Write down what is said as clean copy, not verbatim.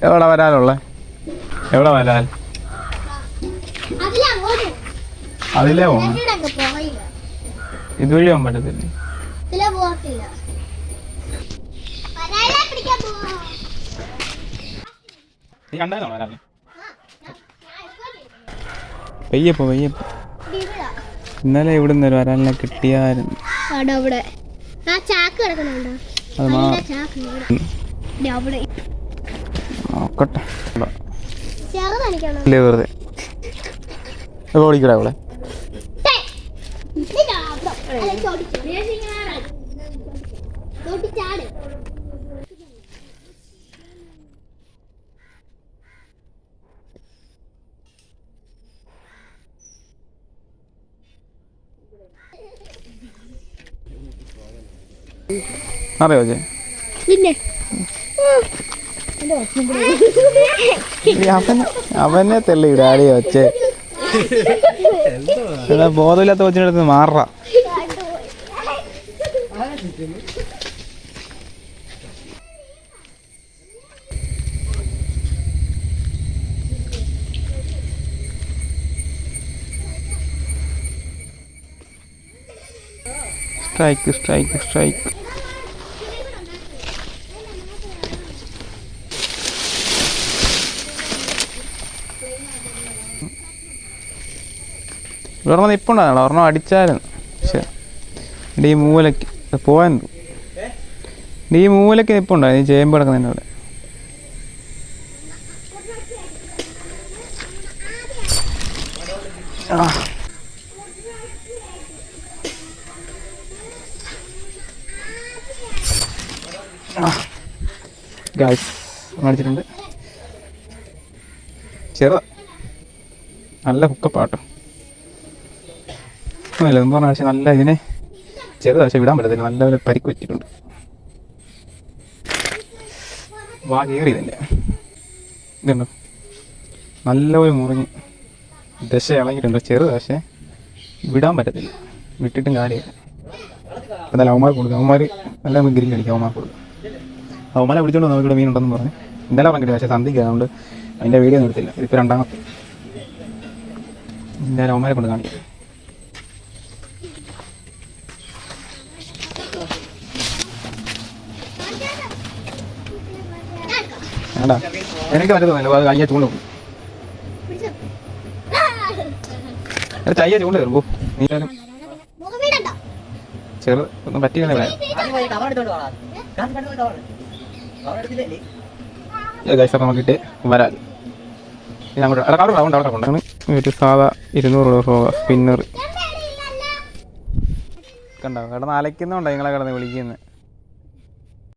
എവിടെ വരാനുള്ള എവിടെ വരാൻ അതിലേ പോണം ഇതുവഴി പോകാൻ പറ്റത്തില്ലേ നീ കണ്ടായിരുന്നോ വരാൻ പയ്യപ്പോ ഇന്നലെ ഇവിടുന്ന് ഒരു വരാലിനെ കിട്ടിയായിരുന്നു നോക്കട്ടെ വെറുതെ ഓടിക്കടാ അവിടെ അറിയോ ചേ അവനെ തെള്ളി ഡാഡി വച്ചേ ബോധമില്ലാത്ത കൊച്ചിൻ്റെ അടുത്ത് മാറ സ്ട്രൈക്ക് സ്ട്രൈക്ക് സ്ട്രൈക്ക് ഒരെണ്ണം നിപ്പുണ്ടായിരുന്നു ഒരെണ്ണം അടിച്ചായിരുന്നു പക്ഷെ എൻ്റെ ഈ മൂലയ്ക്ക് പോയെന്നു എൻ്റെ ഈ മൂലയ്ക്ക് നിപ്പുണ്ടായിരുന്നു ഈ ചേമ്പ് കിടക്കുന്നതിൻ്റെ അവിടെ ഗായ്സ് അടിച്ചിട്ടുണ്ട് ചെറുതാ നല്ല ഹുക്കപ്പാട്ടോ അല്ല എന്ന് പറഞ്ഞാൽ പക്ഷെ നല്ല ഇതിനെ ചെറുതാ പക്ഷെ വിടാൻ പറ്റത്തില്ല നല്ല പരിക്ക് പറ്റിയിട്ടുണ്ട് വാ കയറി ഇതിൻ്റെ ഇതുണ്ടോ നല്ലപോലെ മുറിഞ്ഞ് ദശ ഇളകിയിട്ടുണ്ട് ചെറുതാ പക്ഷെ വിടാൻ പറ്റത്തില്ല വിട്ടിട്ടും കാര്യമില്ല അപ്പം നല്ല അവന്മാർ കൊടുക്കുക അവന്മാർ നല്ല ഗ്രില്ല് കളിക്കും അവന്മാർ കൊടുക്കുക അവന്മാരെ വിളിച്ചോണ്ട് നമുക്കിവിടെ മീനുണ്ടെന്ന് പറഞ്ഞ് ഇന്നലെ പറഞ്ഞിട്ട് പക്ഷേ സന്ധിക്കുക അതുകൊണ്ട് അതിൻ്റെ വീഡിയോ ഒന്നും എടുത്തില്ല ഇതിപ്പോൾ രണ്ടാമത്തെ ഇന്നലെ അവന്മാരെ കൊണ്ട് കാണിക്കും വേണ്ടാ എനിക്ക് പറ്റത്തില്ല അത് കയ്യ ചൂണ്ട പോകും ചയ്യ ചൂണ്ട കയറുമ്പോ നീയാലും ചെറു ഒന്നും പറ്റിയില്ല നോക്കിയിട്ട് വരാൻ അങ്ങോട്ട് അവിടെ റൗണ്ട് അവിടെ കൊണ്ടാണ് ഒരു സാധാ 200 രൂപ സ്പിന്നർ കണ്ടോ കിടന്ന് അലയ്ക്കുന്നുണ്ടോ നിങ്ങളെ കിടന്ന് വിളിക്കുന്നത്